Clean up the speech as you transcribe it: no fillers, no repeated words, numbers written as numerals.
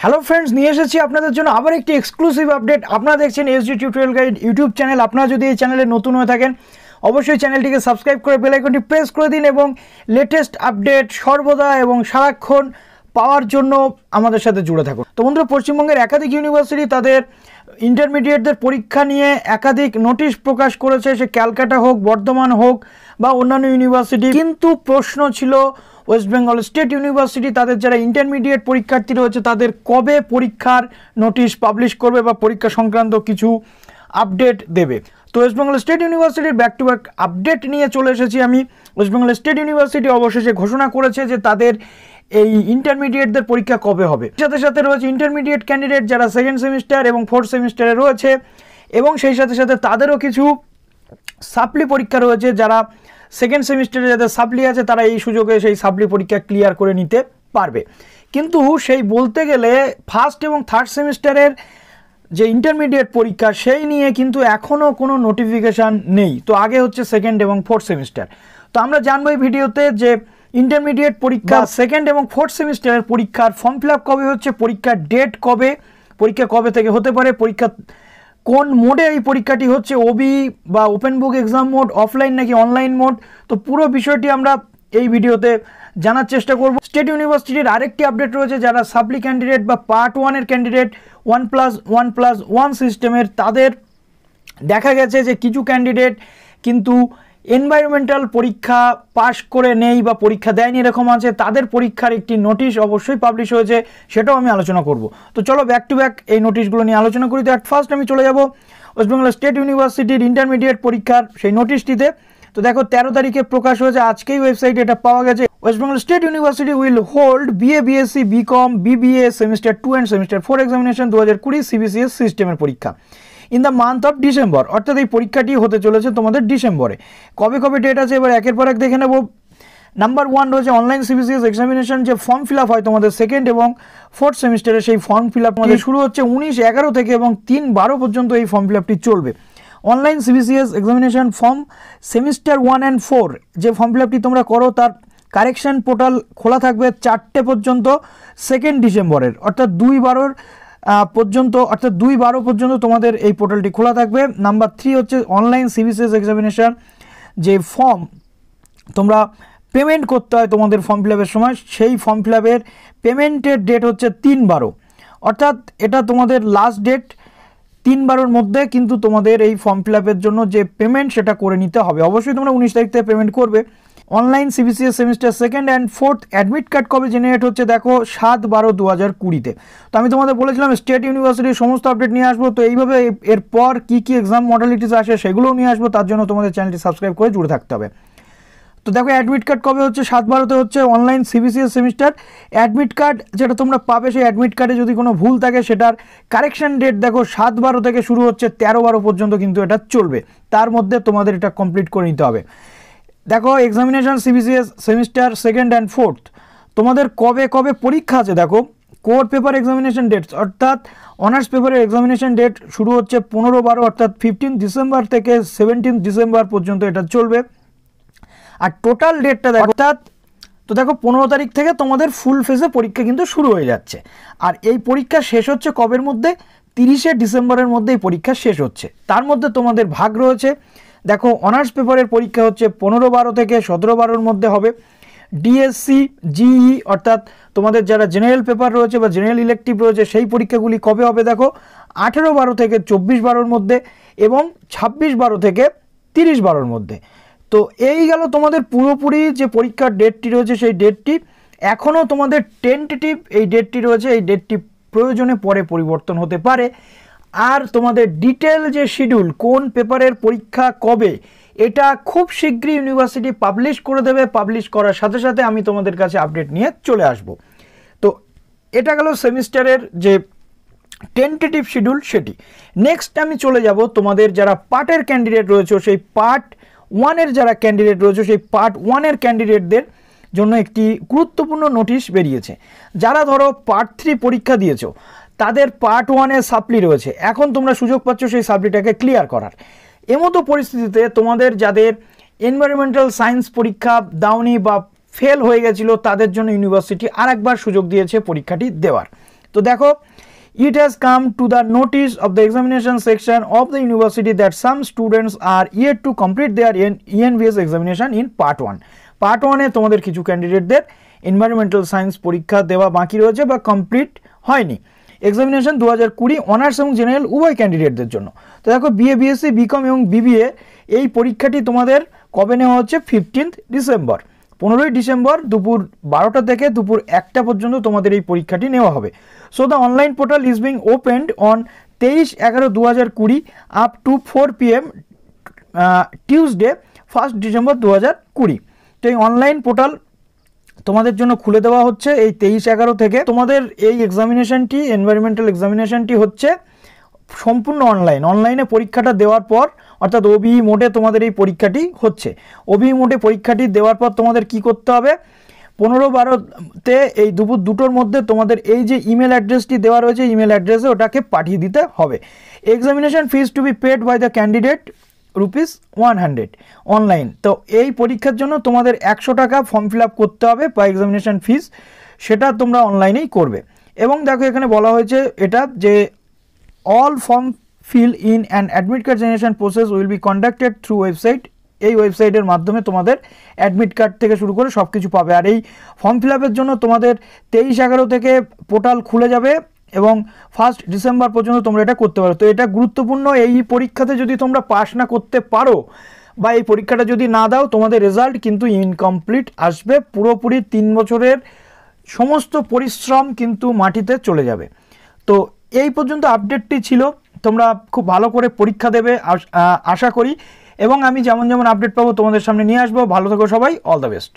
Hello friends, নিয়ে এসেছি আপনাদের জন্য আবার একটি এক্সক্লুসিভ আপডেট। আপনারা দেখছেন SD tutorial guide YouTube channel. আপনারা যদি এই চ্যানেলে নতুন হয়ে থাকেন অবশ্যই চ্যানেলটিকে সাবস্ক্রাইব করে বেল আইকনটি প্রেস করে দিন এবং লেটেস্ট আপডেট সর্বদা এবং সারাক্ষণ পাওয়ার জন্য আমাদের সাথে জুড়ে থাকুন। তো বন্ধুরা, পশ্চিমবঙ্গের একাধিক ইউনিভার্সিটি তাদের ইন্টারমিডিয়েটদের পরীক্ষা নিয়ে একাধিক নোটিশ প্রকাশ করেছে, সে ক্যালকাটা হোক, বর্ধমান হোক বা অন্যান্য ইউনিভার্সিটি। কিন্তু প্রশ্ন ছিল ওয়েস্ট বেঙ্গল স্টেট ইউনিভার্সিটি তাদের যারা ইন্টারমিডিয়েট পরীক্ষার্থী রয়েছে তাদের কবে পরীক্ষার নোটিশ পাবলিশ করবে বা পরীক্ষা সংক্রান্ত কিছু আপডেট দেবে। তো ওয়েস্ট বেঙ্গল স্টেট ইউনিভার্সিটির ব্যাক টু ব্যাক আপডেট নিয়ে চলে এসেছি আমি। ওয়েস্ট বেঙ্গল স্টেট ইউনিভার্সিটি অবশেষে ঘোষণা করেছে যে তাদের এই ইন্টারমিডিয়েটদের পরীক্ষা কবে হবে। সাথে সাথে রয়েছে ইন্টারমিডিয়েট ক্যান্ডিডেট যারা সেকেন্ড সেমিস্টার এবং ফোর্থ সেমিস্টারে রয়েছে, এবং সেই সাথে সাথে তাদেরও কিছু সাপ্লি পরীক্ষা রয়েছে। যারা সেকেন্ড সেমিস্টারে যাদের সাপ্লি আছে তারা এই সুযোগে সেই সাপ্লি পরীক্ষা ক্লিয়ার করে নিতে পারবে। কিন্তু সেই বলতে গেলে ফার্স্ট এবং থার্ড সেমিস্টারের যে ইন্টারমিডিয়েট পরীক্ষা সেই নিয়ে কিন্তু এখনও কোনো নোটিফিকেশান নেই। তো আগে হচ্ছে সেকেন্ড এবং ফোর্থ সেমিস্টার। তো আমরা জানবো এই ভিডিওতে যে ইন্টারমিডিয়েট পরীক্ষা সেকেন্ড এবং ফোর্থ সেমিস্টারের পরীক্ষার ফর্ম ফিল আপ কবে হচ্ছে, পরীক্ষার ডেট কবে, পরীক্ষা কবে থেকে হতে পারে, পরীক্ষা কোন মোডে এই পরীক্ষাটি হচ্ছে, ওবি বা open book exam mode, offline নাকি অনলাইন মোড। তো পুরো বিষয়টি আমরা এই ভিডিওতে জানার চেষ্টা করব। স্টেট ইউনিভার্সিটির আরেকটি আপডেট রয়েছে, যারা সাপ্লি ক্যান্ডিডেট বা পার্ট ওয়ানের ক্যান্ডিডেট 1+1+1 সিস্টেমের, তাদের দেখা গেছে যে কিছু ক্যান্ডিডেট কিন্তু এনভায়রনমেন্টাল পরীক্ষা পাশ করে নেই বা পরীক্ষা দেয়নি এরকম আছে। তাদের পরীক্ষার একটি নোটিশ অবশ্যই পাবলিশ হয়েছে, সেটাও আমি আলোচনা করব। তো চলো ব্যাক টু ব্যাক এই নোটিশগুলো নিয়ে আলোচনা করি। তো অ্যাট ফার্স্ট আমি চলে যাব ওয়েস্ট বেঙ্গল স্টেট ইউনিভার্সিটির ইন্টারমিডিয়েট পরীক্ষার সেই নোটিশটিতে। তো দেখো 13 তারিখে প্রকাশ হয়েছে, আজকেই ওয়েবসাইটে এটা পাওয়া গেছে। West Bengal state university will hold BA, BSc, BCom, BBA semester 2 and semester 4 examination 2020 CBCS সিস্টেমের পরীক্ষা in the month of December. অর্থাৎ এই পরীক্ষাটি হতে চলেছে তোমাদের ডিসেম্বরে। কবে কবে ডেট আছে এবার একের পর এক দেখে নেব। নাম্বার 1 রয়েছে অনলাইন সিবিসিএস এক্সামিনেশন, যে ফর্ম ফিল আপ হয় তোমাদের সেকেন্ড এবং ফোর্থ সেমিস্টারে, সেই ফর্ম ফিল আপ আমাদের শুরু হচ্ছে 19/11 থেকে এবং 3/12 পর্যন্ত এই ফর্ম ফিল আপটি চলবে। Online CBCS examination form semester 1 and 4 যে ফর্ম ফিল আপটি তোমরা করো তার কারেকশন পোর্টাল খোলা থাকবে 4টে পর্যন্ত 2 ডিসেম্বরের, অর্থাৎ 2/12 পর্যন্ত, অর্থাৎ 2/12 পর্যন্ত তোমাদের এই পোর্টালটি খোলা থাকবে। নাম্বার 3 হচ্ছে অনলাইন সিবিসিএস এক্সামিনেশন, যে ফর্ম তোমরা পেমেন্ট করতে হয় তোমাদের ফর্ম ফিল আপের সময়, সেই ফর্ম ফিল আপের পেমেন্টের ডেট হচ্ছে 3/12, অর্থাৎ এটা তোমাদের লাস্ট ডেট 3/12 মধ্যে কিন্তু তোমাদের এই ফর্ম ফিল আপের জন্য যে পেমেন্ট সেটা করে নিতে হবে। অবশ্যই তোমরা 19 তারিখ থেকে পেমেন্ট করবে। Online CBCS semester second and fourth admit card কবে জেনারেট হচ্ছে দেখো 7/12/2020-তে। তো আমি তোমাদের বলেছিলাম স্টেট ইউনিভার্সিটির সমস্ত আপডেট নিয়ে আসবো। তো এইভাবে এরপর কী কী এক্সাম মডালিটিস আসে সেগুলোও নিয়ে আসবো, তার জন্য তোমাদের চ্যানেলটি সাবস্ক্রাইব করে জুড়ে থাকতে হবে। তো দেখো অ্যাডমিট কার্ড কবে হচ্ছে, 7/12-তে হচ্ছে online CBCS semester. Admit card যেটা তোমরা পাবে সেই অ্যাডমিট কার্ডে যদি কোনো ভুল থাকে সেটার কারেকশন ডেট দেখো 7/12 থেকে শুরু হচ্ছে 13/12 পর্যন্ত কিন্তু এটা চলবে, তার মধ্যে তোমাদের এটা কমপ্লিট করে নিতে হবে। দেখো examination CBCS semester second and fourth তোমাদের কবে কবে পরীক্ষা আছে দেখো। কোর পেপার এক্সামিনেশন ডেটস, অর্থাৎ অনার্স পেপারের এক্সামিনেশন ডেট শুরু হচ্ছে 15/12, অর্থাৎ 15 ডিসেম্বর থেকে 17 ডিসেম্বর পর্যন্ত এটা চলবে। আর টোটাল ডেটটা দেখো, অর্থাৎ তো দেখো 15 তারিখ থেকে তোমাদের ফুল ফেজে পরীক্ষা কিন্তু শুরু হয়ে যাচ্ছে। আর এই পরীক্ষা শেষ হচ্ছে কবের মধ্যে, 30 ডিসেম্বরের মধ্যে এই পরীক্ষা শেষ হচ্ছে। তার মধ্যে তোমাদের ভাগ রয়েছে। দেখো অনার্স পেপারের পরীক্ষা হচ্ছে 15/12 থেকে 17/12-র মধ্যে হবে। ডিএসসি, জিই অর্থাৎ তোমাদের যারা জেনারেল পেপার রয়েছে বা জেনারেল ইলেকটিভ রয়েছে সেই পরীক্ষাগুলি কবে হবে দেখো 18/12 থেকে 24/12-র মধ্যে এবং 26/12 থেকে 30/12-র মধ্যে। তো এই গেল তোমাদের পুরোপুরি যে পরীক্ষার ডেটটি রয়েছে সেই ডেটটি। এখনও তোমাদের টেন্টেটিভ এই ডেটটি রয়েছে, এই ডেটটি প্রয়োজনে পরে পরিবর্তন হতে পারে। আর তোমাদের ডিটেল যে শিডিউল কোন পেপারের পরীক্ষা কবে এটা খুব শীঘ্রই ইউনিভার্সিটি পাবলিশ করে দেবে। পাবলিশ করার সাথে সাথে আমি তোমাদের কাছে আপডেট নিয়ে চলে আসব। তো এটা গেল সেমিস্টারের যে টেন্টেটিভ শিডিউল সেটি। নেক্সট আমি চলে যাব তোমাদের যারা পার্টের ক্যান্ডিডেট রয়েছে, সেই পার্ট 1-এর যারা ক্যান্ডিডেট রয়েছে সেই পার্ট 1-এর ক্যান্ডিডেটদের জন্য একটি গুরুত্বপূর্ণ নোটিশ বেরিয়েছে। যারা ধরো পার্ট 3 পরীক্ষা দিয়েছো তাদের পার্ট 1-এর সাপ্লি রয়েছে, এখন তোমরা সুযোগ পাচ্ছ সেই সাপ্লিটাকে ক্লিয়ার করার। এমতো পরিস্থিতিতে তোমাদের যাদের এনভায়রনমেন্টাল সায়েন্স পরীক্ষা দাওনি বা ফেল হয়ে গেছিলো তাদের জন্য ইউনিভার্সিটি আরেকবার সুযোগ দিয়েছে পরীক্ষাটি দেওয়ার। তো তো দেখো, it has come to the notice of the examination section of the university that some students are yet to complete their envs examination in part 1. Part 1 তোমাদের কিছু ক্যান্ডিডেটদের এনভায়রনমেন্টাল সায়েন্স পরীক্ষা দেওয়া বাকি রয়েছে বা কমপ্লিট হয়নি। এক্সামিনেশন 2020 অনার্স এবং general উভয় ক্যান্ডিডেটদের জন্য। তো দেখো, বিএ, বিএসসি, বিকম এবং বিবিএ এই পরীক্ষাটি তোমাদের কবে নেওয়া হচ্ছে? 15 ডিসেম্বর, 15ই ডিসেম্বর দুপুর 12টা থেকে দুপুর 1টা পর্যন্ত তোমাদের এই পরীক্ষাটি নেওয়া হবে। So the online portal is being opened on 23/11/2020 up to 4 PM Tuesday 1 December 2020। তো এই অনলাইন পোর্টাল তোমাদের জন্য খুলে দেওয়া হচ্ছে এই 23/11 থেকে। তোমাদের এই এক্সামিনেশনটি, এনভায়রনমেন্টাল এক্সামিনেশনটি হচ্ছে সম্পূর্ণ অনলাইনে পরীক্ষাটা দেওয়ার পর, অর্থাৎ ওবিই মোডে তোমাদের এই পরীক্ষাটি হচ্ছে। ওবিই মোডে পরীক্ষাটি দেওয়ার পর তোমাদের কি করতে হবে? 15-12তে এই দুপুর 2টোর মধ্যে তোমাদের এই যে ইমেল অ্যাড্রেসটি দেওয়া রয়েছে, ইমেল অ্যাড্রেসে ওটাকে পাঠিয়ে দিতে হবে। Examination fees to be paid by the candidate ₹100 online. তো এই পরীক্ষার জন্য তোমাদের 100 টাকা ফর্ম ফিল আপ করতে হবে বা এক্সামিনেশন ফিজ, সেটা তোমরা অনলাইনেই করবে। এবং দেখো, এখানে বলা হয়েছে এটা যে all form fill in and admit card generation process will be conducted through website. এই ওয়েবসাইটের মাধ্যমে তোমাদের অ্যাডমিট কার্ড থেকে শুরু করে সব কিছু পাবে। আর এই ফর্ম ফিল আপের জন্য তোমাদের 23/11 থেকে পোর্টাল খুলে যাবে এবং 1 ডিসেম্বর পর্যন্ত তোমরা এটা করতে পারো। তো এটা গুরুত্বপূর্ণ। এই পরীক্ষাতে যদি তোমরা পাস না করতে পারো বা এই পরীক্ষাটা যদি না দাও, তোমাদের রেজাল্ট কিন্তু ইনকমপ্লিট আসবে। পুরোপুরি 3 বছরের সমস্ত পরিশ্রম কিন্তু মাটিতে চলে যাবে। তো এই পর্যন্ত আপডেটটি ছিল। তোমরা খুব ভালো করে পরীক্ষা দেবে আশা করি, এবং আমি যেমন আপডেট পাবো তোমাদের সামনে নিয়ে আসবো। ভালো থেকো সবাই, অল দ্য বেস্ট।